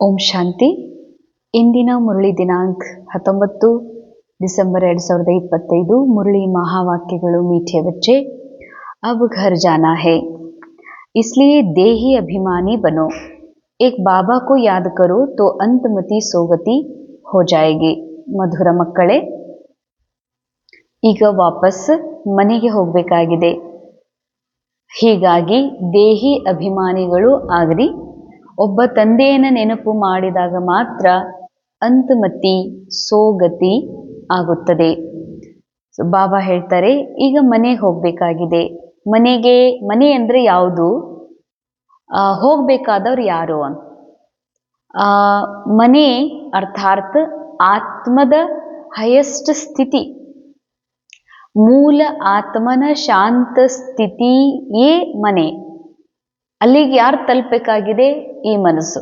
ಓಂ ಶಾಂತಿ. ಇಂದಿನ ಮುರಳಿ ದಿನಾಂಕ 19 दिसंबर 2025. मुरली महावाक्यಗಳು मीठे बच्चे, अब घर जाना है इसलिए देही अभिमानी बनो. एक बाबा को याद करो तो अंतमति सोगति हो जाएगी. ಮಧುರ ಮಕ್ಕಳೇ, ಈಗ ವಾಪಸ್ ಮನೆಗೆ ಹೋಗಬೇಕಾಗಿದೆ. ಹೀಗಾಗಿ ದೇಹಿ ಅಭಿಮಾನಿಗಳು ಆಗ್ರಿ. ಒಬ್ಬ ತಂದೆಯನ್ನು ನೆನಪು ಮಾಡಿದಾಗ ಮಾತ್ರ ಅಂತಮತಿ ಸೋಗತಿ ಆಗುತ್ತದೆ. ಬಾಬಾ ಹೇಳ್ತಾರೆ, ಈಗ ಮನೆಗೆ ಹೋಗಬೇಕಾಗಿದೆ. ಮನೆ ಅಂದರೆ ಯಾವುದು? ಹೋಗಬೇಕಾದವ್ರು ಯಾರು ಅಂತ. ಮನೆ ಅರ್ಥಾತ್ ಆತ್ಮದ ಹೈಯೆಸ್ಟ್ ಸ್ಥಿತಿ, ಮೂಲ ಆತ್ಮನ ಶಾಂತ ಸ್ಥಿತಿಯೇ ಮನೆ. ಅಲ್ಲಿಗೆ ಯಾರು ತಲುಪಬೇಕಾಗಿದೆ? ಈ ಮನಸ್ಸು.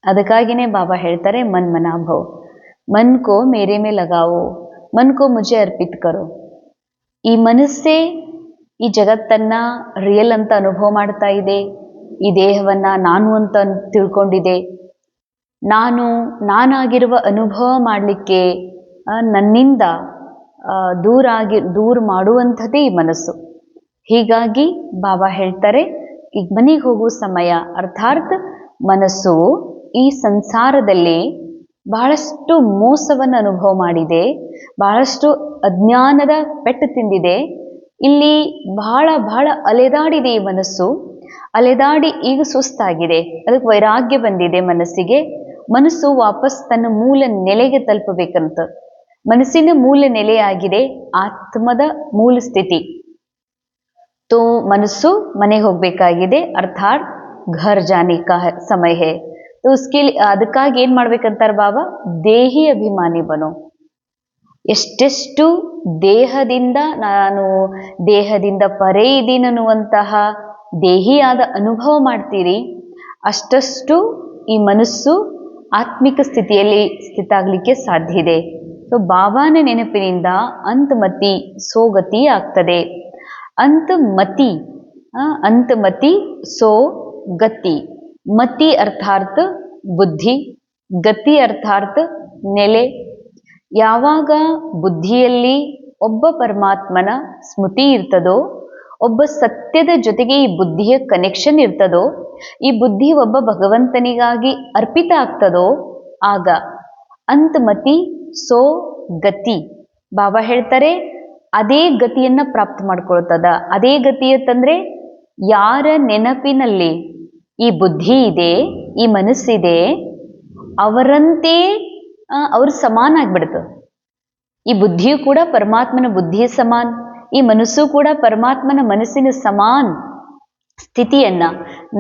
ಅದಕ್ಕಾಗಿಯೇ ಬಾಬಾ ಹೇಳ್ತಾರೆ, ಮನ್ ಮನಾಭವ್, ಮನ್ ಕೋ ಮೇರೆ ಮೇ ಲಗಾವೋ, ಮನ್ ಕೋ ಮುಜೆ ಅರ್ಪಿತ್ ಕರೋ. ಈ ಮನಸ್ಸೇ ಈ ಜಗತ್ತನ್ನ ರಿಯಲ್ ಅಂತ ಅನುಭವ ಮಾಡ್ತಾ ಇದೆ. ಈ ದೇಹವನ್ನ ನಾನು ಅಂತ ತಿಳ್ಕೊಂಡಿದೆ. ನಾನಾಗಿರುವ ಅನುಭವ ಮಾಡಲಿಕ್ಕೆ ನನ್ನಿಂದ ದೂರ ಮಾಡುವಂಥದ್ದೇ ಈ ಮನಸ್ಸು. ಹೀಗಾಗಿ ಬಾಬಾ ಹೇಳ್ತಾರೆ, ಈಗ ಮನೆಗೆ ಹೋಗುವ ಸಮಯ. ಅರ್ಥಾತ್ ಮನಸ್ಸು ಈ ಸಂಸಾರದಲ್ಲಿ ಬಹಳಷ್ಟು ಮೋಸವನ್ನು ಅನುಭವ ಮಾಡಿದೆ, ಬಹಳಷ್ಟು ಅಜ್ಞಾನದ ಪೆಟ್ಟು ತಿಂದಿದೆ. ಇಲ್ಲಿ ಬಹಳ ಅಲೆದಾಡಿದೆ ಈ ಮನಸ್ಸು. ಅಲೆದಾಡಿ ಈಗ ಸುಸ್ತಾಗಿದೆ. ಅದಕ್ಕೆ ವೈರಾಗ್ಯ ಬಂದಿದೆ ಮನಸ್ಸಿಗೆ. ಮನಸ್ಸು ವಾಪಸ್ ತನ್ನ ಮೂಲ ನೆಲೆಗೆ ತಲುಪಬೇಕಂತ. ಮನಸ್ಸಿನ ಮೂಲ ನೆಲೆಯಾಗಿದೆ ಆತ್ಮದ ಮೂಲ ಸ್ಥಿತಿ. तो ಮನಸ್ಸು ಮನೆಗೆ ಹೋಗಬೇಕಾಗಿದೆ. ಅರ್ಥಾತ್ ಘರ್ ಜಾನೆ ಕಾ ಸಮಯ ಹೇ. तो उसके लिए ಅದಕ್ಕಾಗಿ ಏನು ಮಾಡ್ಬೇಕಂತಾರೆ ಬಾಬಾ? ದೇಹಿ ಅಭಿಮಾನಿ ಬನೋ. ಎಷ್ಟೆಷ್ಟು ದೇಹದಿಂದ ಪರೇ ಇದ್ದೀನಿ ಅನ್ನುವಂತಹ ದೇಹಿಯಾದ ಅನುಭವ ಮಾಡ್ತೀರಿ, ಅಷ್ಟಷ್ಟು ಈ ಮನಸ್ಸು ಆತ್ಮಿಕ ಸ್ಥಿತಿಯಲ್ಲಿ ಸ್ಥಿತಾಗಲಿಕ್ಕೆ ಸಾಧ್ಯ ಇದೆ. ಸೊ ಬಾಬಾನ ನೆನಪಿನಿಂದ ಅಂತಮತಿ ಸೋಗತಿ ಆಗ್ತದೆ. ಅಂತಮತಿ ಸೋ ಗತಿ. ಮತಿ ಅರ್ಥಾತ್ ಬುದ್ಧಿ, ಗತಿ ಅರ್ಥಾತ್ ನೆಲೆ. ಯಾವಾಗ ಬುದ್ಧಿಯಲ್ಲಿ ಒಬ್ಬ ಪರಮಾತ್ಮನ ಸ್ಮೃತಿ ಇರ್ತದೋ, ಒಬ್ಬ ಸತ್ಯದ ಜೊತೆಗೆ ಈ ಬುದ್ಧಿಯ ಕನೆಕ್ಷನ್ ಇರ್ತದೋ, ಈ ಬುದ್ಧಿ ಒಬ್ಬ ಭಗವಂತನಿಗಾಗಿ ಅರ್ಪಿತ ಆಗ್ತದೋ, ಆಗ ಅಂತಮತಿ ಸೋ ಗತಿ. ಬಾಬಾ ಹೇಳ್ತಾರೆ, ಅದೇ ಗತಿಯನ್ನ ಪ್ರಾಪ್ತ ಮಾಡ್ಕೊಳ್ತದ. ಅದೇ ಗತಿ ಅಂತಂದ್ರೆ, ಯಾರ ನೆನಪಿನಲ್ಲಿ ಈ ಬುದ್ಧಿ ಇದೆ, ಈ ಮನಸ್ಸಿದೆ, ಅವರಂತೆ ಅವ್ರು ಸಮಾನ ಆಗ್ಬಿಡ್ತದೆ. ಈ ಬುದ್ಧಿಯು ಕೂಡ ಪರಮಾತ್ಮನ ಬುದ್ಧಿಯ ಸಮಾನ, ಈ ಮನಸ್ಸು ಕೂಡ ಪರಮಾತ್ಮನ ಮನಸ್ಸಿನ ಸಮಾನ ಸ್ಥಿತಿಯನ್ನ,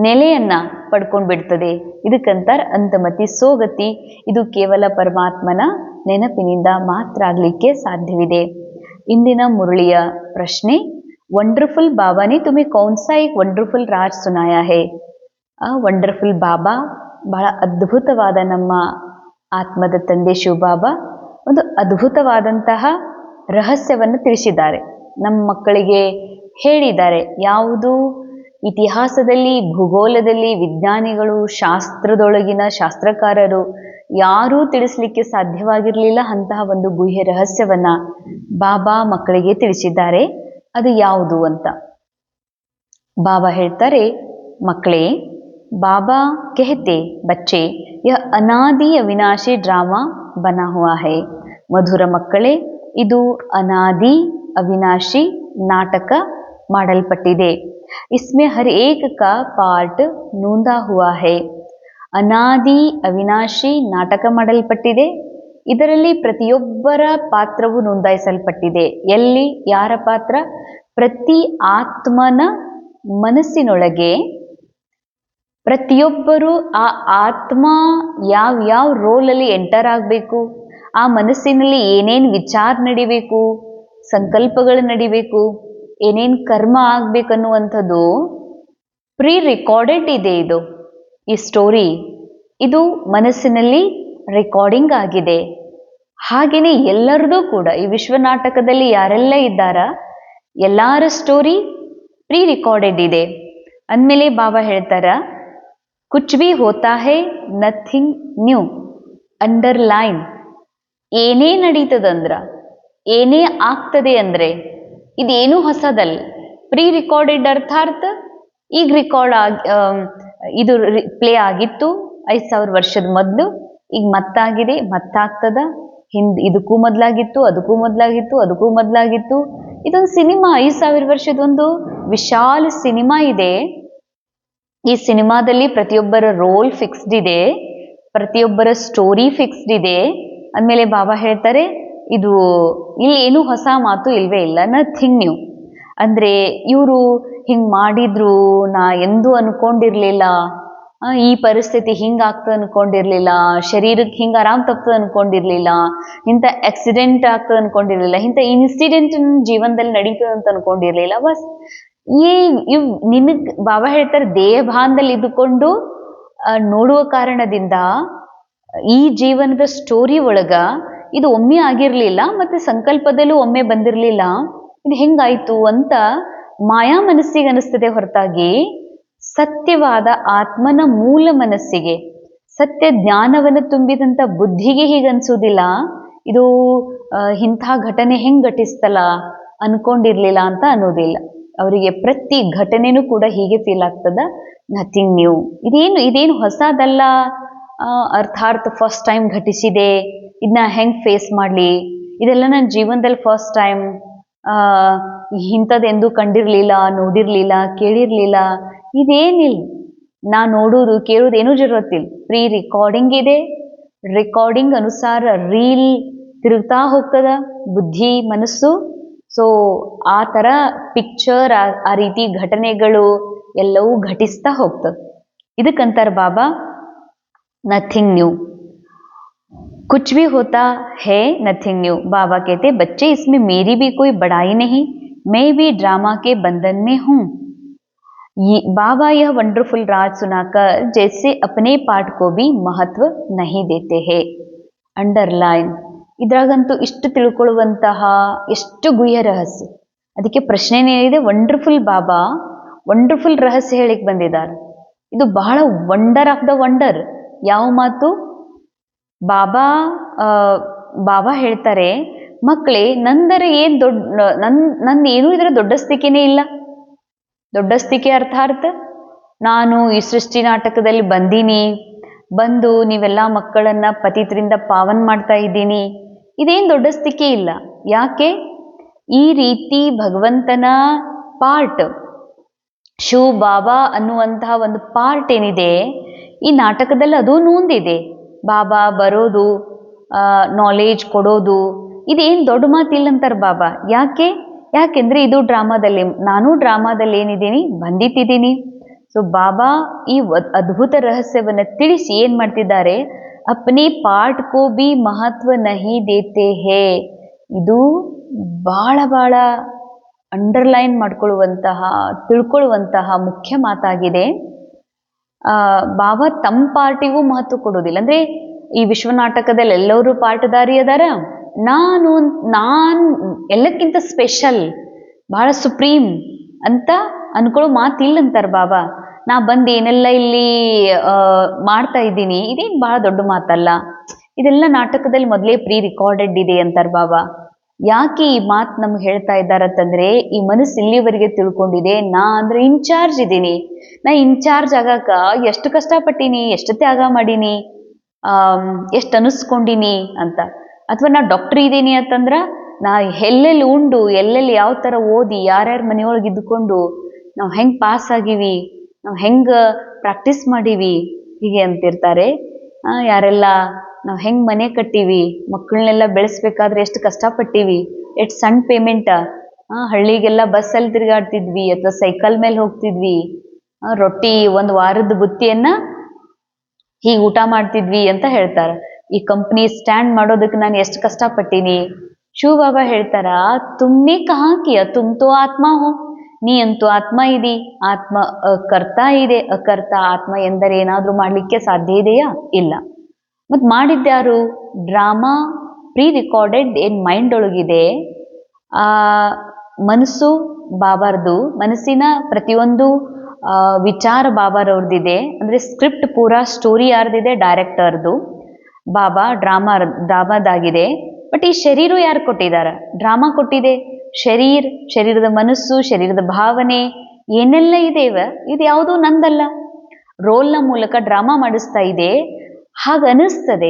ನೆಲೆಯನ್ನ ಪಡ್ಕೊಂಡು ಬಿಡ್ತದೆ. ಇದಕ್ಕಂತಾರ ಅಂತಮತಿ ಸೋಗತಿ. ಇದು ಕೇವಲ ಪರಮಾತ್ಮನ ನೆನಪಿನಿಂದ ಮಾತ್ರ ಆಗ್ಲಿಕ್ಕೆ ಸಾಧ್ಯವಿದೆ. ಇಂದಿನ ಮುರಳಿಯ ಪ್ರಶ್ನೆ, ವಂಡರ್ಫುಲ್ ಬಾಬಾ ನೇ ತುಮೆ ಕೌನ್ ಸಾ ಏಕ್ ವಂಡರ್ಫುಲ್ ರಾಜ್ ಸುನಾಯಾ ಹೇ. ವಂಡರ್ಫುಲ್ ಬಾಬಾ, ಬಹಳ ಅದ್ಭುತವಾದ ನಮ್ಮ ಆತ್ಮದ ತಂದೆ ಶಿವಬಾಬಾ ಒಂದು ಅದ್ಭುತವಾದಂತಹ ರಹಸ್ಯವನ್ನು ತಿಳಿಸಿದ್ದಾರೆ. ನಮ್ಮ ಮಕ್ಕಳಿಗೆ ಹೇಳಿದ್ದಾರೆ. ಯಾವುದು ಇತಿಹಾಸದಲ್ಲಿ, ಭೂಗೋಳದಲ್ಲಿ, ವಿಜ್ಞಾನಿಗಳು, ಶಾಸ್ತ್ರದೊಳಗಿನ ಶಾಸ್ತ್ರಕಾರರು ಯಾರೂ ತಿಳಿಸ್ಲಿಕ್ಕೆ ಸಾಧ್ಯವಾಗಿರಲಿಲ್ಲ ಅಂತಹ ಒಂದು ಗುಹ್ಯ ರಹಸ್ಯವನ್ನ ಬಾಬಾ ಮಕ್ಕಳಿಗೆ ತಿಳಿಸಿದ್ದಾರೆ. ಅದು ಯಾವುದು ಅಂತ ಬಾಬಾ ಹೇಳ್ತಾರೆ, ಮಕ್ಕಳೇ, ಬಾಬಾ कहते बच्चे यह अनादि अविनाशी ड्रामा बना हुआ है. ಮಧುರ ಮಕ್ಕಳೇ, ಇದು ಅನಾದಿ ಅವಿನಾಶಿ ನಾಟಕ ಮಾಡಲ್ಪಟ್ಟಿದೆ. इसमें हर एक का पार्ट नूंदा हुआ है. ಅನಾದಿ ಅವಿನಾಶಿ ನಾಟಕ ಮಾಡಲ್ಪಟ್ಟಿದೆ. ಇದರಲ್ಲಿ ಪ್ರತಿಯೊಬ್ಬರ ಪಾತ್ರವು ನೋಂದಾಯಿಸಲ್ಪಟ್ಟಿದೆ. ಎಲ್ಲಿ ಯಾರ ಪಾತ್ರ? ಪ್ರತಿ ಆತ್ಮನ ಮನಸ್ಸಿನೊಳಗೆ ಪ್ರತಿಯೊಬ್ಬರು ಆ ಆತ್ಮ ಯಾವ ರೋಲಲ್ಲಿ ಎಂಟರ್ ಆಗಬೇಕು, ಆ ಮನಸ್ಸಿನಲ್ಲಿ ಏನೇನು ವಿಚಾರ ನಡಿಬೇಕು, ಸಂಕಲ್ಪಗಳು ನಡಿಬೇಕು, ಏನೇನು ಕರ್ಮ ಆಗ್ಬೇಕನ್ನುವಂಥದ್ದು ಪ್ರೀ ರೆಕಾರ್ಡೆಡ್ ಇದೆ. ಈ ಸ್ಟೋರಿ ಇದು ಮನಸ್ಸಿನಲ್ಲಿ ರೆಕಾರ್ಡಿಂಗ್ ಆಗಿದೆ. ಹಾಗೆಯೇ ಎಲ್ಲರದು ಕೂಡ ಈ ವಿಶ್ವ ನಾಟಕದಲ್ಲಿ ಯಾರೆಲ್ಲ ಇದ್ದಾರ, ಎಲ್ಲರ ಸ್ಟೋರಿ ಪ್ರೀ ರೆಕಾರ್ಡೆಡ್ ಇದೆ ಅಂದಮೇಲೆ ಬಾಬಾ ಹೇಳ್ತಾರ, ಕುಚ್ ಭಿ ಹೋತಾ ಹೈ ನಥಿಂಗ್ ನ್ಯೂ. ಅಂಡರ್ಲೈನ್. ಏನೇ ನಡೀತದಂದ್ರ, ಏನೇ ಆಗ್ತದೆ ಅಂದ್ರೆ ಇದೇನು ಹೊಸದಲ್ಲ. ಪ್ರೀ ರಿಕಾರ್ಡೆಡ್ ಅರ್ಥಾತ್ ಈಗ ಇದು ಪ್ಲೇ ಆಗಿತ್ತು 5,000 ವರ್ಷದ ಮೊದಲು, ಈಗ ಮತ್ತಾಗಿದೆ, ಮತ್ತಾಗ್ತದ. ಇದಕ್ಕೂ ಮೊದಲಾಗಿತ್ತು, ಅದಕ್ಕೂ ಮೊದಲಾಗಿತ್ತು, ಅದಕ್ಕೂ ಮೊದಲಾಗಿತ್ತು. ಇದೊಂದು ಸಿನಿಮಾ, 5,000 ವರ್ಷದ ಒಂದು ವಿಶಾಲ ಸಿನಿಮಾ ಇದೆ. ಈ ಸಿನಿಮಾದಲ್ಲಿ ಪ್ರತಿಯೊಬ್ಬರ ರೋಲ್ ಫಿಕ್ಸ್ಡ್ ಇದೆ, ಪ್ರತಿಯೊಬ್ಬರ ಸ್ಟೋರಿ ಫಿಕ್ಸ್ಡ್ ಇದೆ. ಅಂದಮೇಲೆ ಬಾಬಾ ಹೇಳ್ತಾರೆ ಇದು ಇಲ್ಲಿ ಏನು ಹೊಸ ಮಾತು ಇಲ್ವೇ ಇಲ್ಲ, ನಥಿಂಗ್ ನ್ಯೂ. ಅಂದ್ರೆ ಇವರು ಹಿಂಗ್ ಮಾಡಿದ್ರು, ನಾ ಎಂದೂ ಅನ್ಕೊಂಡಿರ್ಲಿಲ್ಲ, ಈ ಪರಿಸ್ಥಿತಿ ಹಿಂಗಾಗ್ತದೆ ಅನ್ಕೊಂಡಿರ್ಲಿಲ್ಲ, ಶರೀರಕ್ಕೆ ಹಿಂಗ ಆರಾಮ್ ತಪ್ತದೆ ಅನ್ಕೊಂಡಿರ್ಲಿಲ್ಲ, ಇಂಥ ಆಕ್ಸಿಡೆಂಟ್ ಆಗ್ತದೆ ಅನ್ಕೊಂಡಿರ್ಲಿಲ್ಲ, ಇಂಥ ಇನ್ಸಿಡೆಂಟ್ ಜೀವನದಲ್ಲಿ ನಡೀತದೆ ಅಂತ ಅನ್ಕೊಂಡಿರ್ಲಿಲ್ಲ. ಬಸ್ ನಿನಗ್ ಬಾಬಾ ಹೇಳ್ತಾರೆ ದೇಹಭಾನದಲ್ಲಿ ಇದ್ದುಕೊಂಡು ನೋಡುವ ಕಾರಣದಿಂದ ಈ ಜೀವನದ ಸ್ಟೋರಿ ಒಳಗ ಇದು ಒಮ್ಮೆ ಆಗಿರ್ಲಿಲ್ಲ, ಮತ್ತೆ ಸಂಕಲ್ಪದಲ್ಲೂ ಒಮ್ಮೆ ಬಂದಿರ್ಲಿಲ್ಲ, ಇದು ಹೆಂಗಾಯ್ತು ಅಂತ ಮಾಯಾ ಮನಸ್ಸಿಗೆ ಅನಿಸ್ತದೆ ಹೊರತಾಗಿ ಸತ್ಯವಾದ ಆತ್ಮನ ಮೂಲ ಮನಸ್ಸಿಗೆ, ಸತ್ಯ ಜ್ಞಾನವನ್ನು ತುಂಬಿದಂಥ ಬುದ್ಧಿಗೆ ಹೀಗನ್ಸೋದಿಲ್ಲ. ಇದು ಇಂಥ ಘಟನೆ ಹೆಂಗ್ ಘಟಿಸ್ತಲ್ಲ ಅನ್ಕೊಂಡಿರ್ಲಿಲ್ಲ ಅಂತ ಅನ್ನೋದಿಲ್ಲ. ಅವರಿಗೆ ಪ್ರತಿ ಘಟನೆನೂ ಕೂಡ ಹೀಗೆ ಫೀಲ್ ಆಗ್ತದ, ನಥಿಂಗ್ ನ್ಯೂ. ಇದೇನು ಹೊಸದಲ್ಲ, ಅರ್ಥಾತ್ ಫಸ್ಟ್ ಟೈಮ್ ಘಟಿಸಿದೆ, ಇದನ್ನ ಹೆಂಗ್ ಫೇಸ್ ಮಾಡಲಿ, ಇದೆಲ್ಲ ನನ್ನ ಜೀವನದಲ್ಲಿ ಫಸ್ಟ್ ಟೈಮ್, ಇಂಥದ್ದೆಂದೂ ಕಂಡಿರ್ಲಿಲ್ಲ, ನೋಡಿರ್ಲಿಲ್ಲ, ಕೇಳಿರ್ಲಿಲ್ಲ, ಇದೇನಿಲ್ಲ. ನಾ ನೋಡೋದು ಕೇಳೋದು ಏನೂ ಜರುರತ್ತಿಲ್ಲ. ಪ್ರೀ ರಿಕಾರ್ಡಿಂಗ್ ಇದೆ, ರೆಕಾರ್ಡಿಂಗ್ ಅನುಸಾರ ರೀಲ್ ತಿರುಗ್ತಾ ಹೋಗ್ತದ ಬುದ್ಧಿ ಮನಸ್ಸು. ಸೊ ಆ ಥರ ಪಿಕ್ಚರ್, ಆ ರೀತಿ ಘಟನೆಗಳು ಎಲ್ಲವೂ ಘಟಿಸ್ತಾ ಹೋಗ್ತದೆ. ಇದಕ್ಕಂತಾರೆ ಬಾಬಾ नथिंग न्यू. कुछ भी होता है नथिंग न्यू. बाबा कहते बच्चे इसमें मेरी भी कोई बड़ाई नहीं, मैं भी ड्रामा के बंधन में हूँ. बाबा यह वंडरफुल राज सुनाकर जैसे अपने पाठ को भी महत्व नहीं देते हैं. ಅಂಡರ್ಲೈನ್. ಇದ್ರಾಗಂತೂ ಇಷ್ಟು ತಿಳ್ಕೊಳ್ಳುವಂತಹ ಎಷ್ಟು ಗುಹ್ಯ ರಹಸ್ಯ. ಅದಕ್ಕೆ ಪ್ರಶ್ನೆನೇ ಇದೆ, ವಂಡರ್ಫುಲ್ ಬಾಬಾ ವಂಡರ್ಫುಲ್ ರಹಸ್ಯ ಹೇಳಿಕ್ ಬಂದಿದ್ದಾರೆ. ಇದು ಬಹಳ ವಂಡರ್ ಆಫ್ ದ ವಂಡರ್. ಯಾವ ಮಾತು? ಬಾಬಾ ಹೇಳ್ತಾರೆ, ಮಕ್ಕಳೇ ನಂದರ ಏನ್ ನಂದು ಏನೂ ಇದರ ದೊಡ್ಡಸ್ತಿಕೆನೇ ಇಲ್ಲ. ದೊಡ್ಡಸ್ತಿಕೆ ಅರ್ಥಾತ್ ನಾನು ಈ ಸೃಷ್ಟಿ ನಾಟಕದಲ್ಲಿ ಬಂದು ನೀವೆಲ್ಲ ಮಕ್ಕಳನ್ನ ಪತಿತರಿಂದ ಪಾವನ್ ಮಾಡ್ತಾ ಇದ್ದೀನಿ, ಇದೇನು ದೊಡ್ಡಸ್ತಿಕೆ ಇಲ್ಲ. ಯಾಕೆ? ಈ ರೀತಿ ಭಗವಂತನ ಪಾರ್ಟ್, ಶಿವ್ ಬಾಬಾ ಅನ್ನುವಂತಹ ಒಂದು ಪಾರ್ಟ್ ಏನಿದೆ ಈ ನಾಟಕದಲ್ಲಿ ಅದೂ ನೂಂದಿದೆ. ಬಾಬಾ ಬರೋದು, ನಾಲೆಜ್ ಕೊಡೋದು, ಇದೇನು ದೊಡ್ಡ ಮಾತಿಲ್ಲ ಅಂತಾರೆ ಬಾಬಾ. ಯಾಕೆಂದ್ರೆ ಇದು ಡ್ರಾಮಾದಲ್ಲಿ, ನಾನು ಡ್ರಾಮಾದಲ್ಲಿ ಏನಿದ್ದೀನಿ ಬಂದಿಟ್ಟಿದ್ದೀನಿ. ಸೊ ಬಾಬಾ ಈ ಅದ್ಭುತ ರಹಸ್ಯವನ್ನು ತಿಳಿಸಿ ಏನ್ ಮಾಡ್ತಿದ್ದಾರೆ, ಅಪ್ನೆ ಪಾಠ ಕೋ ಬಿ ಮಹತ್ವ ನಹಿ ದೇತೆ ಹೇ. ಇದು ಬಹಳ ಅಂಡರ್ಲೈನ್ ಮಾಡ್ಕೊಳ್ಳುವಂತಹ, ತಿಳ್ಕೊಳ್ಳುವಂತಹ ಮುಖ್ಯ ಮಾತಾಗಿದೆ. ಬಾಬಾ ತಮ್ಮ ಪಾರ್ಟಿಗೂ ಮಹತ್ವ ಕೊಡೋದಿಲ್ಲ. ಅಂದ್ರೆ ಈ ವಿಶ್ವ ನಾಟಕದಲ್ಲಿ ಎಲ್ಲರೂ ಪಾಠದಾರಿ ಅದಾರ, ನಾನು ಎಲ್ಲಕ್ಕಿಂತ ಸ್ಪೆಷಲ್, ಬಹಳ ಸುಪ್ರೀಂ ಅಂತ ಅನ್ಕೊಳ್ಳೋ ಮಾತಿಲ್ಲ ಅಂತಾರೆ ಬಾಬಾ. ನಾ ಬಂದು ಏನೆಲ್ಲ ಇಲ್ಲಿ ಮಾಡ್ತಾ ಇದ್ದೀನಿ, ಇದೇನು ಬಹಳ ದೊಡ್ಡ ಮಾತಲ್ಲ, ಇದೆಲ್ಲ ನಾಟಕದಲ್ಲಿ ಮೊದಲೇ ಪ್ರೀ ರಿಕಾರ್ಡೆಡ್ ಇದೆ ಅಂತಾರೆ ಬಾಬಾ. ಯಾಕೆ ಈ ಮಾತು ನಮ್ಗೆ ಹೇಳ್ತಾ ಇದ್ದಾರಂತಂದ್ರೆ, ಈ ಮನಸ್ಸು ಇಲ್ಲಿವರೆಗೆ ತಿಳ್ಕೊಂಡಿದೆ ನಾ ಅಂದ್ರೆ ಇನ್ಚಾರ್ಜ್ ಇದ್ದೀನಿ, ನಾ ಇನ್ಚಾರ್ಜ್ ಆಗಾಕ ಎಷ್ಟು ಕಷ್ಟಪಟ್ಟೀನಿ, ಎಷ್ಟು ತ್ಯಾಗ ಮಾಡೀನಿ, ಎಷ್ಟು ಅನಿಸ್ಕೊಂಡಿನಿ ಅಂತ. ಅಥವಾ ನಾ ಡಾಕ್ಟರ್ ಇದ್ದೀನಿ ಅಂತಂದ್ರ ನಾ ಎಲ್ಲೆಲ್ಲಿ ಉಂಡು, ಎಲ್ಲೆಲ್ಲಿ ಯಾವ ಥರ ಓದಿ, ಯಾರ್ಯಾರ ಮನೆಯೊಳಗೆ ಇದ್ದುಕೊಂಡು ನಾವು ಹೆಂಗೆ ಪಾಸ್ ಆಗಿವಿ, ನಾವು ಹೆಂಗೆ ಪ್ರಾಕ್ಟೀಸ್ ಮಾಡೀವಿ, ಹೀಗೆ ಅಂತಿರ್ತಾರೆ. ಯಾರೆಲ್ಲ ನಾವು ಹೆಂಗೆ ಮನೆ ಕಟ್ಟೀವಿ, ಮಕ್ಕಳನ್ನೆಲ್ಲ ಬೆಳೆಸ್ಬೇಕಾದ್ರೆ ಎಷ್ಟು ಕಷ್ಟಪಟ್ಟೀವಿ, ಎಷ್ಟು ಸಣ್ಣ ಪೇಮೆಂಟ, ಹಳ್ಳಿಗೆಲ್ಲ ಬಸ್ಸಲ್ಲಿ ತಿರುಗಾಡ್ತಿದ್ವಿ ಅಥವಾ ಸೈಕಲ್ ಮೇಲೆ ಹೋಗ್ತಿದ್ವಿ, ರೊಟ್ಟಿ ಒಂದು ವಾರದ ಬುತ್ತಿಯನ್ನ ಹೀಗೆ ಊಟ ಮಾಡ್ತಿದ್ವಿ ಅಂತ ಹೇಳ್ತಾರೆ. ಈ ಕಂಪ್ನಿ ಸ್ಟ್ಯಾಂಡ್ ಮಾಡೋದಕ್ಕೆ ನಾನು ಎಷ್ಟು ಕಷ್ಟಪಟ್ಟೀನಿ. ಶಿವ ಬಾಬಾ ಹೇಳ್ತಾರ, ತುಮ್ನೆ ಕಹಾ ಕಿಯಾ, ತುಮ್ ತೋ ಆತ್ಮ ಹೋ, ನೀ ಅಂತೂ ಆತ್ಮ ಇದಿ. ಆತ್ಮ ಅಕರ್ತ ಇದೆ, ಅಕರ್ತ ಆತ್ಮ ಎಂದರೆ ಏನಾದ್ರೂ ಮಾಡ್ಲಿಕ್ಕೆ ಸಾಧ್ಯ ಇದೆಯಾ? ಇಲ್ಲ. ಮತ್ ಮಾಡಿದ್ಯಾರು? ಡ್ರಾಮಾ ಪ್ರೀ ರಿಕಾರ್ಡೆಡ್ ಏನ್ ಮೈಂಡ್ ಒಳಗಿದೆ, ಆ ಮನಸ್ಸು ಬಾಬಾರ್ದು, ಮನಸ್ಸಿನ ಪ್ರತಿಯೊಂದು ವಿಚಾರ ಬಾಬಾರವ್ರದ್ದಿದೆ. ಅಂದರೆ ಸ್ಕ್ರಿಪ್ಟ್ ಪೂರಾ ಸ್ಟೋರಿ ಯಾರ್ದಿದೆ? ಡೈರೆಕ್ಟರ್ದು. ಬಾಬಾ ಡ್ರಾಮಾದಾಗಿದೆ. ಬಟ್ ಈ ಶರೀರ ಯಾರು ಕೊಟ್ಟಿದ್ದಾರೆ? ಡ್ರಾಮಾ ಕೊಟ್ಟಿದೆ. ಶರೀರದ ಮನಸ್ಸು, ಶರೀರದ ಭಾವನೆ ಏನೆಲ್ಲ ಇದೆವ, ಇದು ಯಾವುದೂ ನಂದಲ್ಲ. ರೋಲ್ನ ಮೂಲಕ ಡ್ರಾಮಾ ಮಾಡಿಸ್ತಾ ಇದೆ. ಹಾಗ ಅನಿಸ್ತದೆ,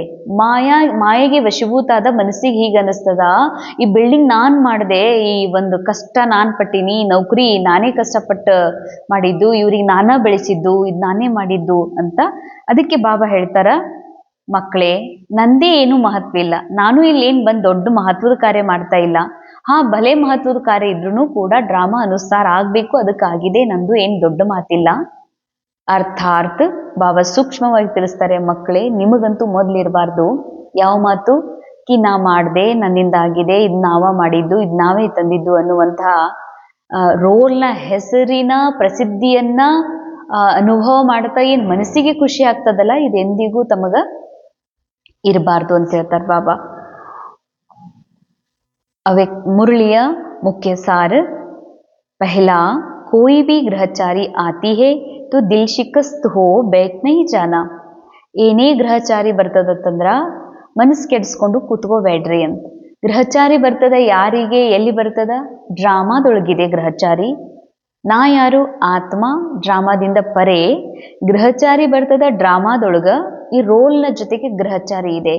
ಮಾಯೆಗೆ ವಶೀಭೂತ ಆದ ಮನಸ್ಸಿಗೆ ಹೀಗೆ ಅನಿಸ್ತದ, ಈ ಬಿಲ್ಡಿಂಗ್ ನಾನ್ ಮಾಡಿದೆ, ಈ ಒಂದು ಕಷ್ಟ ನಾನ್ ಪಟ್ಟಿನಿ, ನೌಕರಿ ನಾನೇ ಕಷ್ಟಪಟ್ಟು ಮಾಡಿದ್ದು, ಇವ್ರಿಗೆ ನಾನಾ ಬೆಳೆಸಿದ್ದು, ಇದು ನಾನೇ ಮಾಡಿದ್ದು ಅಂತ. ಅದಕ್ಕೆ ಬಾಬಾ ಹೇಳ್ತಾರ, ಮಕ್ಕಳೇ ನಂದೇ ಏನು ಮಹತ್ವ ಇಲ್ಲ, ನಾನು ಇಲ್ಲೇನು ಬಂದು ದೊಡ್ಡ ಮಹತ್ವದ ಕಾರ್ಯ ಮಾಡ್ತಾ ಇಲ್ಲ. ಭಲೆ ಮಹತ್ವದ ಕಾರ್ಯ ಇದ್ರೂ ಕೂಡ ಡ್ರಾಮಾ ಅನುಸಾರ ಆಗ್ಬೇಕು, ಅದಕ್ಕಾಗಿದೆ, ನಂದು ಏನು ದೊಡ್ಡ ಮಾತಿಲ್ಲ. ಅರ್ಥಾತ್ ಬಾಬಾ ಸೂಕ್ಷ್ಮವಾಗಿ ತಿಳಿಸ್ತಾರೆ, ಮಕ್ಕಳೇ ನಿಮಗಂತೂ ಮೊದಲಿರಬಾರ್ದು ಯಾವ ಮಾತು ಕಿ ನಾ ಮಾಡಿದೆ, ನನ್ನಿಂದ ಆಗಿದೆ, ಇದು ನಾವ ಮಾಡಿದ್ದು, ಇದು ನಾವೇ ತಂದಿದ್ದು ಅನ್ನುವಂತಹ ರೋಲ್ನ ಹೆಸರಿನ ಪ್ರಸಿದ್ಧಿಯನ್ನ ಅನುಭವ ಮಾಡ್ತಾ ಏನು ಮನಸ್ಸಿಗೆ ಖುಷಿ ಆಗ್ತದಲ್ಲ, ಇದೆಂದಿಗೂ ತಮಗ ಇರಬಾರ್ದು ಅಂತ ಹೇಳ್ತಾರೆ ಬಾಬಾ. ಮುರಳಿಯ ಮುಖ್ಯ ಸಾರ್, ಪಹಲಾ कोई भी ग्रहचारी आती है तो दिल शिकस्त हो बैठ नहीं जाना. ಏನೇ ಗ್ರಹಚಾರಿ ಬರ್ತದಂದ್ರ ಮನಸ್ಸು ಕೆಡಿಸ್ಕೊಂಡು ಕೂತ್ಕೋಬೇಡ್ರಿ ಅಂತ. ಗ್ರಹಚಾರಿ ಬರ್ತದ ಯಾರಿಗೆ, ಎಲ್ಲಿ ಬರ್ತದ? ಡ್ರಾಮಾದೊಳಗಿದೆ ಗ್ರಹಚಾರಿ. ನಾ ಯಾರು? ಆತ್ಮ. ಡ್ರಾಮಾದಿಂದ ಪರೆ ಗ್ರಹಚಾರಿ ಬರ್ತದ ಡ್ರಾಮಾದೊಳಗ. ಈ ರೋಲ್ನ ಜೊತೆಗೆ ಗ್ರಹಚಾರಿ ಇದೆ.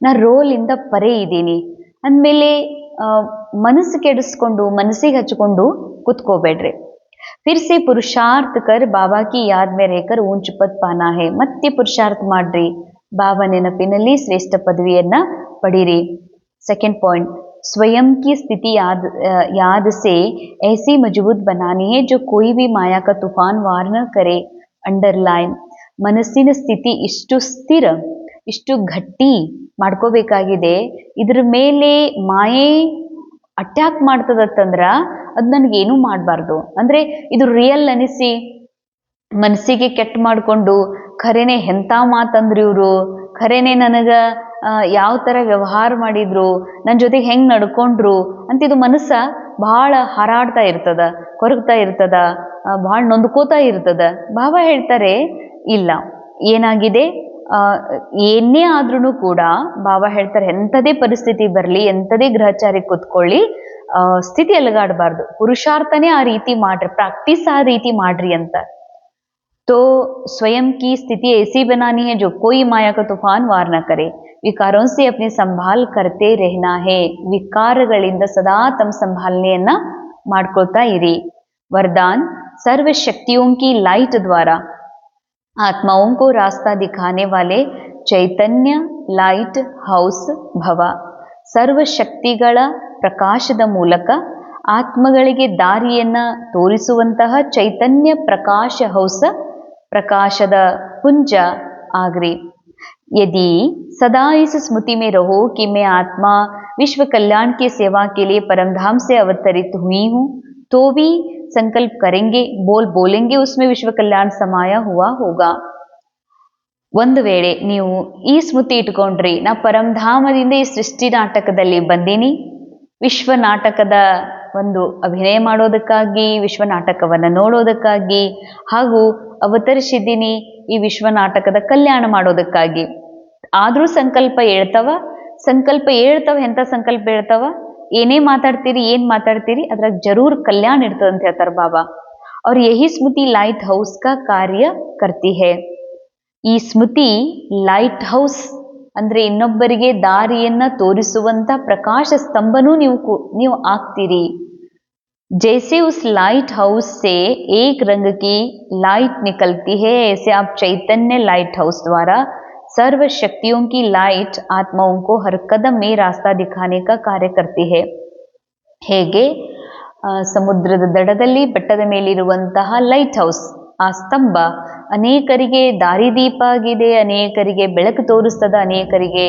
ನಾ ರೋಲಿಂದ ಪರೆ ಇದ್ದೀನಿ ಅಂದಮೇಲೆ ಮನಸ್ಸು ಕೆಡಿಸ್ಕೊಂಡು ಮನಸ್ಸಿಗೆ ಹಚ್ಕೊಂಡು ಕೂತ್ಕೋಬೇಡ್ರಿ. फिर से पुरुषार्थ कर बाबा की याद में रहकर ऊंच पद पाना है. ಮತ್ತೆ ಪುರುಷಾರ್ಥ ಮಾಡ್ರಿ, ಬಾಬಾ ನೆನಪಿನಲ್ಲಿ ಶ್ರೇಷ್ಠ ಪದವಿಯನ್ನ ಪಡೀರಿ. ಸೆಕೆಂಡ್ ಪಾಯಿಂಟ್, स्वयं की स्थिति याद से ऐसी मजबूत बनानी है जो कोई भी माया का तूफान वार न करे. ಅಂಡರ್ಲೈನ್, ಮನಸ್ಸಿನ ಸ್ಥಿತಿ ಇಷ್ಟು ಸ್ಥಿರ, ಇಷ್ಟು ಗಟ್ಟಿ ಮಾಡ್ಕೋಬೇಕಾಗಿದೆ. ಇದ್ರ ಮೇಲೆ ಮಾಯೆ ಅಟ್ಯಾಕ್ ಮಾಡ್ತದತ್ತಂದ್ರ ಅದು ನನಗೇನು ಮಾಡಬಾರ್ದು. ಅಂದರೆ ಇದು ರಿಯಲ್ ಅನಿಸಿ ಮನಸ್ಸಿಗೆ ಕೆಟ್ಟ ಮಾಡಿಕೊಂಡು ಖರೇನೆ ಎಂಥ ಮಾತಂದ್ರು ಇವರು, ಖರೇನೆ ನನಗೆ ಯಾವ ಥರ ವ್ಯವಹಾರ ಮಾಡಿದ್ರು, ನನ್ನ ಜೊತೆಗೆ ಹೆಂಗೆ ನಡ್ಕೊಂಡ್ರು ಅಂತ ಇದು ಮನಸ್ಸ ಭಾಳ ಹಾರಾಡ್ತಾ ಇರ್ತದ, ಕೊರಗ್ತಾ ಇರ್ತದ, ಭಾಳ ನೊಂದ್ಕೋತಾ ಇರ್ತದ. ಬಾಬಾ ಹೇಳ್ತಾರೆ ಇಲ್ಲ, ಏನಾಗಿದೆ ಏನೇ ಆದ್ರೂ ಕೂಡ ಬಾಬಾ ಹೇಳ್ತಾರೆ ಎಂಥದೇ ಪರಿಸ್ಥಿತಿ ಬರಲಿ, ಎಂಥದೇ ಗ್ರಹಚಾರಿ ಕೂತ್ಕೊಳ್ಳಿ, ಸ್ಥಿತಿ ಅಲಗಾಡಬಾರ್ದು. ಪುರುಷಾರ್ಥನೇ ಆ ರೀತಿ ಮಾಡ್ರಿ, ಪ್ರಾಕ್ಟೀಸ್ ಆ ರೀತಿ ಮಾಡ್ರಿ ಅಂತ. तो स्वयं की स्थिति ऐसी बनानी है जो कोई माया का तूफान वार न करे. विकारों से अपने संभाल करते रहना है. ವಿಕಾರಗಳಿಂದ ಸದಾ ತಮ್ಮ ಸಂಭಾಲನೆಯನ್ನ ಮಾಡ್ಕೊಳ್ತಾ ಇರಿ. वरदान, सर्व शक्तियों की लाइट द्वारा आत्माओं को रास्ता दिखाने वाले चैतन्य लाइट हाउस भव. ಸರ್ವ ಶಕ್ತಿಗಳ ಪ್ರಕಾಶದ ಮೂಲಕ ಆತ್ಮಗಳಿಗೆ ದಾರಿಯನ್ನ ತೋರಿಸುವಂತಹ ಚೈತನ್ಯ ಪ್ರಕಾಶ ಹೌಸ, ಪ್ರಕಾಶದ ಪುಂಜ ಆಗ್ರಿ. यदि सदा इस स्मृति में रहो कि मैं आत्मा विश्व कल्याण की सेवा के लिए परमधाम से अवतरित हुई हूँ, तो भी संकल्प करेंगे, बोलेंगे उसमें विश्व कल्याण समाया हुआ होगा. ಒಂದು ವೇಳೆ ನೀವು ಈ ಸ್ಮೃತಿ ಇಟ್ಕೊಂಡ್ರಿ, ನಾ ಪರಂಧಾಮದಿಂದ ಈ ಸೃಷ್ಟಿ ನಾಟಕದಲ್ಲಿ ಬಂದೀನಿ, ವಿಶ್ವ ನಾಟಕದ ಒಂದು ಅಭಿನಯ ಮಾಡೋದಕ್ಕಾಗಿ, ವಿಶ್ವ ನಾಟಕವನ್ನು ನೋಡೋದಕ್ಕಾಗಿ, ಹಾಗೂ ಅವತರಿಸಿದ್ದೀನಿ ಈ ವಿಶ್ವ ನಾಟಕದ ಕಲ್ಯಾಣ ಮಾಡೋದಕ್ಕಾಗಿ. ಆದರೂ ಸಂಕಲ್ಪ ಹೇಳ್ತವ, ಎಂಥ ಸಂಕಲ್ಪ ಹೇಳ್ತವ? ಏನೇ ಮಾತಾಡ್ತೀರಿ, ಏನು ಮಾತಾಡ್ತೀರಿ, ಅದ್ರಾಗ ಜರೂರ್ ಕಲ್ಯಾಣ ಇರ್ತದೆ ಅಂತ ಹೇಳ್ತಾರೆ ಬಾಬಾ. ಅವ್ರ ಯಹಿ ಸ್ಮೃತಿ ಲೈಟ್ ಹೌಸ್ ಕಾ ಕಾರ್ಯ ಕರ್ತಿ ಹೇ. ಈ ಸ್ಮೃತಿ ಲೈಟ್ ಹೌಸ್ ಅಂದ್ರೆ ಇನ್ನೊಬ್ಬರಿಗೆ ದಾರಿಯನ್ನ ತೋರಿಸುವಂತ ಪ್ರಕಾಶ ಸ್ತಂಭನೂ ನೀವು ಆಗ್ತೀರಿ. जैसे उस लाइट हाउस से एक रंग की लाइट निकलती है, ऐसे आप चैतन्य लाइट हाउस द्वारा सर्व शक्तियों की लाइट आत्माओं को हर कदम में रास्ता दिखाने का कार्य करती है. ಹೇಗೆ ಸಮುದ್ರದ ದಡದಲ್ಲಿ ಬೆಟ್ಟದ ಮೇಲಿರುವಂತಹ ಲೈಟ್ ಹೌಸ್, ಆ ಸ್ತಂಭ ಅನೇಕರಿಗೆ ದಾರಿದೀಪ ಆಗಿದೆ, ಅನೇಕರಿಗೆ ಬೆಳಕು ತೋರಿಸ್ತದ, ಅನೇಕರಿಗೆ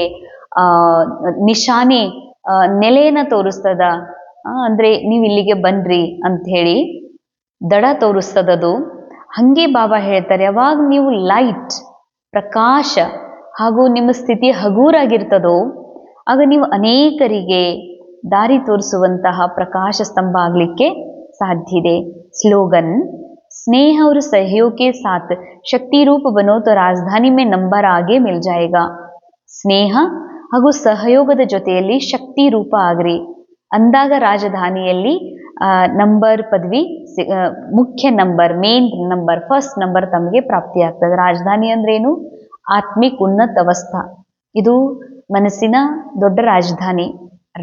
ನಿಶಾನೆ ನೆಲೆಯನ್ನ ತೋರಿಸ್ತದ. ಅಂದ್ರೆ ನೀವು ಇಲ್ಲಿಗೆ ಬನ್ರಿ ಅಂತ ಹೇಳಿ ದಡ ತೋರಿಸ್ತದದು. ಹಂಗೆ ಬಾಬಾ ಹೇಳ್ತಾರೆ, ಯಾವಾಗ ನೀವು ಲೈಟ್ ಪ್ರಕಾಶ ಹಾಗೂ ನಿಮ್ಮ ಸ್ಥಿತಿ ಹಗೂರಾಗಿರ್ತದೋ ಆಗ ನೀವು ಅನೇಕರಿಗೆ ದಾರಿ ತೋರಿಸುವಂತಹ ಪ್ರಕಾಶ ಸ್ತಂಭ ಆಗಲಿಕ್ಕೆ ಸಾಧ್ಯ ಇದೆ. ಸ್ಲೋಗನ್, स्नेह और सहयोग के साथ शक्ति रूप बनो तो राजधानी में नंबर आगे मिल जाएगा. ಸ್ನೇಹ ಹಾಗೂ ಸಹಯೋಗದ ಜೊತೆಯಲ್ಲಿ ಶಕ್ತಿ ರೂಪ ಆಗ್ರಿ ಅಂದಾಗ ರಾಜಧಾನಿಯಲ್ಲಿ ನಂಬರ್ ಪದವಿ ಮುಖ್ಯ number, main number, first number ತಮಗೆ ಪ್ರಾಪ್ತಿ ಆಗ್ತದೆ. ರಾಜಧಾನಿ ಅಂದ್ರೇನು? ಆತ್ಮಿಕ್ ಉನ್ನತ ಅವಸ್ಥಾ. ಇದು ಮನಸ್ಸಿನ ದೊಡ್ಡ ರಾಜಧಾನಿ.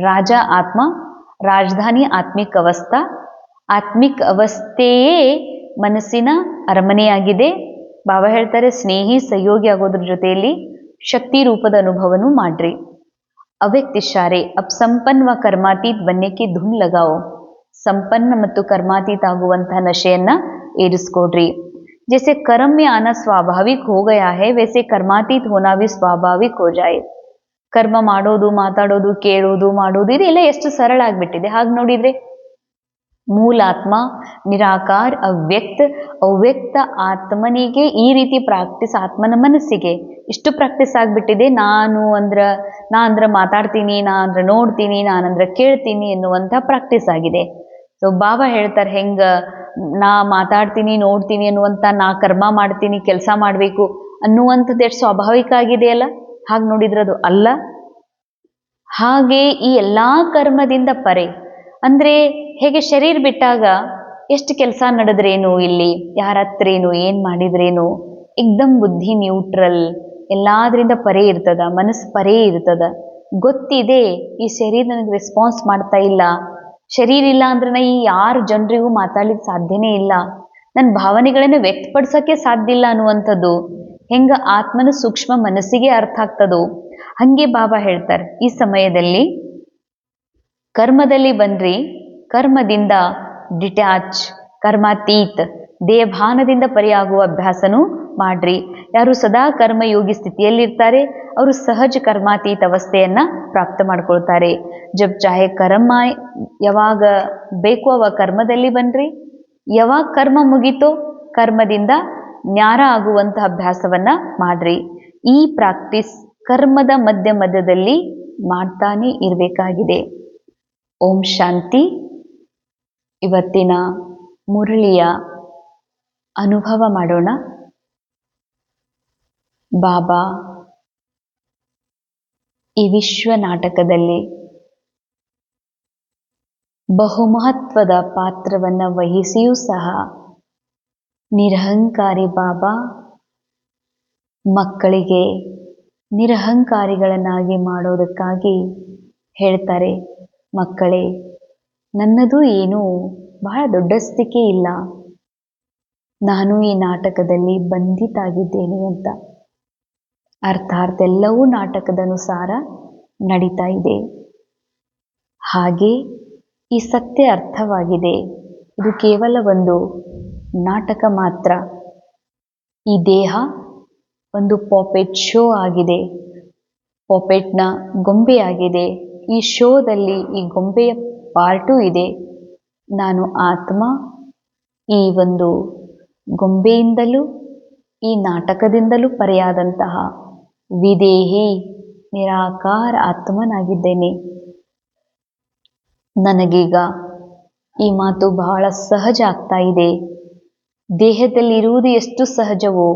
ರಾಜ ಆತ್ಮ, ರಾಜಧಾನಿ ಆತ್ಮಿಕ್ ಅವಸ್ಥಾ. ಆತ್ಮಿಕ್ ಅವಸ್ಥೆಯೇ ಮನಸ್ಸಿನ ಅರಮನೆಯಾಗಿದೆ. ಬಾಬಾ ಹೇಳ್ತಾರೆ ಸ್ನೇಹಿ ಸಹಯೋಗಿ ಆಗೋದ್ರ ಜೊತೆಯಲ್ಲಿ ಶಕ್ತಿ ರೂಪದ ಅನುಭವನೂ ಮಾಡ್ರಿ. ಅವ್ಯಕ್ತ ಇಶಾರೆ ಅಬ್ ಸಂಪನ್ನ ವ ಕರ್ಮಾತೀತ್ ಬನ್ನೆಕ್ಕೆ ಧುನ್ ಲಗಾओ. ಸಂಪನ್ನ ಮತ್ತು ಕರ್ಮಾತೀತ ಆಗುವಂತಹ ನಶೆಯನ್ನ ಏರಿಸ್ಕೊಡ್ರಿ. जैसे कर्म में आना स्वाभाविक हो गया है वैसे कर्मातीत होना भी स्वाभाविक हो जाए. ಕರ್ಮ ಮಾಡೋದು, ಮಾತಾಡೋದು, ಕೇಳೋದು, ಮಾಡೋದು ಇದೆಲ್ಲ ಎಷ್ಟು ಸರಳ ಆಗ್ಬಿಟ್ಟಿದೆ. ಹಾಗೆ ನೋಡಿದ್ರೆ ಮೂಲಾತ್ಮ ನಿರಾಕಾರ ಅವ್ಯಕ್ತ ಆತ್ಮನಿಗೆ ಈ ರೀತಿ ಪ್ರಾಕ್ಟೀಸ್, ಆತ್ಮನ ಮನಸ್ಸಿಗೆ ಇಷ್ಟು ಪ್ರಾಕ್ಟೀಸ್ ಆಗ್ಬಿಟ್ಟಿದೆ. ನಾ ಅಂದ್ರ ಮಾತಾಡ್ತೀನಿ, ನಾ ಅಂದ್ರ ನೋಡ್ತೀನಿ, ನಾನಂದ್ರ ಕೇಳ್ತೀನಿ ಎನ್ನುವಂಥ ಪ್ರಾಕ್ಟೀಸ್ ಆಗಿದೆ. ಸೊ ಬಾಬಾ ಹೇಳ್ತಾರೆ ಹೆಂಗ ನಾ ಮಾತಾಡ್ತೀನಿ, ನೋಡ್ತೀನಿ ಅನ್ನುವಂಥ, ನಾ ಕರ್ಮ ಮಾಡ್ತೀನಿ, ಕೆಲಸ ಮಾಡಬೇಕು ಅನ್ನುವಂಥದ್ದು ಎಷ್ಟು ಸ್ವಾಭಾವಿಕ ಆಗಿದೆಯಲ್ಲ. ಹಾಗೆ ನೋಡಿದ್ರೆ ಅದು ಅಲ್ಲ. ಹಾಗೆ ಈ ಎಲ್ಲಾ ಕರ್ಮದಿಂದ ಪರೆ ಅಂದ್ರೆ ಹೇಗೆ ಶರೀರ ಬಿಟ್ಟಾಗ ಎಷ್ಟು ಕೆಲಸ ನಡೆದ್ರೇನು, ಇಲ್ಲಿ ಯಾರ ಹತ್ರೇನು, ಏನ್ ಮಾಡಿದ್ರೇನು, ಏಕ್ದಮ್ ಬುದ್ಧಿ ನ್ಯೂಟ್ರಲ್, ಎಲ್ಲಾದ್ರಿಂದ ಪರೇ ಇರ್ತದ, ಮನಸ್ಸು ಪರೇ ಇರ್ತದ. ಗೊತ್ತಿದೆ ಈ ಶರೀರ ನನಗೆ ರೆಸ್ಪಾನ್ಸ್ ಮಾಡ್ತಾ ಇಲ್ಲ, ಶರೀರ ಇಲ್ಲ ಅಂದ್ರೆ ನಾ ಈ ಯಾರ ಜನರಿಗೂ ಮಾತಾಡ್ಲಿಕ್ಕೆ ಸಾಧ್ಯನೇ ಇಲ್ಲ, ನನ್ನ ಭಾವನೆಗಳನ್ನು ವ್ಯಕ್ತಪಡಿಸೋಕೆ ಸಾಧ್ಯ ಇಲ್ಲ ಅನ್ನುವಂಥದ್ದು ಹೆಂಗ ಆತ್ಮನ ಸೂಕ್ಷ್ಮ ಮನಸ್ಸಿಗೆ ಅರ್ಥ ಆಗ್ತದೋ ಹಂಗೆ ಬಾಬಾ ಹೇಳ್ತಾರೆ ಈ ಸಮಯದಲ್ಲಿ ಕರ್ಮದಲ್ಲಿ ಬನ್ರಿ, ಕರ್ಮದಿಂದ ಡಿಟ್ಯಾಚ್, ಕರ್ಮಾತೀತ್, ದೇಹಭಾನದಿಂದ ಪರಿಯಾಗುವ ಅಭ್ಯಾಸನೂ ಮಾಡ್ರಿ. ಯಾರು ಸದಾ ಕರ್ಮಯೋಗಿ ಸ್ಥಿತಿಯಲ್ಲಿರ್ತಾರೆ ಅವರು ಸಹಜ ಕರ್ಮಾತೀತ ಅವಸ್ಥೆಯನ್ನ ಪ್ರಾಪ್ತ ಮಾಡ್ಕೊಳ್ತಾರೆ. ಜಬ್ ಚಾಹೆ ಕರ್ಮ ಯಾವಾಗ ಬೇಕು ಅವಾಗ ಕರ್ಮದಲ್ಲಿ ಬನ್ರಿ, ಯಾವಾಗ ಕರ್ಮ ಮುಗೀತೋ ಕರ್ಮದಿಂದ ಜ್ಞಾನ ಆಗುವಂತಹ ಅಭ್ಯಾಸವನ್ನ ಮಾಡ್ರಿ. ಈ ಪ್ರಾಕ್ಟೀಸ್ ಕರ್ಮದ ಮಧ್ಯದಲ್ಲಿ ಮಾಡ್ತಾನೆ ಇರಬೇಕಾಗಿದೆ. ಓಂ ಶಾಂತಿ. ಇವತ್ತಿನ ಮುರಳಿಯ ಅನುಭವ ಮಾಡೋಣ. ಬಾಬಾ ಈ ವಿಶ್ವ ನಾಟಕದಲ್ಲಿ ಬಹುಮಹತ್ವದ ಪಾತ್ರವನ್ನು ವಹಿಸಿಯೂ ಸಹ ನಿರಹಂಕಾರಿ ಬಾಬಾ ಮಕ್ಕಳಿಗೆ ನಿರಹಂಕಾರಿಗಳನ್ನಾಗಿ ಮಾಡೋದಕ್ಕಾಗಿ ಹೇಳ್ತಾರೆ, ಮಕ್ಕಳೇ ನನ್ನದು ಏನೂ ಬಹಳ ದೊಡ್ಡಸ್ತಿಕೆ ಇಲ್ಲ, ನಾನು ಈ ನಾಟಕದಲ್ಲಿ ಬಂಧಿತಾಗಿದ್ದೇನೆ ಅಂತ. ಅರ್ಥಾತ್ ಎಲ್ಲವೂ ನಾಟಕದ ಅನುಸಾರ ನಡೀತಾ ಇದೆ. ಹಾಗೆ ಈ ಸತ್ಯ ಅರ್ಥವಾಗಿದೆ, ಇದು ಕೇವಲ ಒಂದು ನಾಟಕ ಮಾತ್ರ. ಈ ದೇಹ ಒಂದು ಪಾಪೆಟ್ ಶೋ ಆಗಿದೆ, ಪಾಪೆಟ್ನ ಗೊಂಬೆಯಾಗಿದೆ. ಈ ಶೋದಲ್ಲಿ ಈ ಗೊಂಬೆಯ ಪಾರ್ಟೂ ಇದೆ. ನಾನು ಆತ್ಮ ಈ ಒಂದು ಗೊಂಬೆಯಿಂದಲೂ ಈ ನಾಟಕದಿಂದಲೂ ಪರೆಯಾದಂತಹ ವಿದೇಹಿ ನಿರಾಕಾರ ಆತ್ಮನಾಗಿದ್ದೇನೆ. ನನಗೀಗ ಈ ಮಾತು ಬಹಳ ಸಹಜ ಆಗ್ತಾ ಇದೆ. ದೇಹದಲ್ಲಿರುವುದು ಎಷ್ಟು ಸಹಜವೋ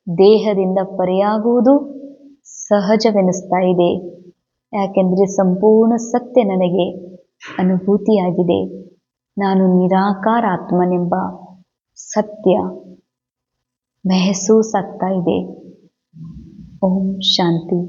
ದೇಹದಿಂದ ಪರೆಯಾಗುವುದು ಸಹಜವೆನಿಸ್ತಾ ಇದೆ. ಯಾಕೆಂದರೆ ಸಂಪೂರ್ಣ ಸತ್ಯ ನನಗೆ ಅನುಭೂತಿಯಾಗಿದೆ. ನಾನು ನಿರಾಕಾರ ಆತ್ಮನೆಂಬ ಸತ್ಯ ಮೆಹಸೂಸ್ ಆಗ್ತಾ ಇದೆ. ಓಂ ಶಾಂತಿ.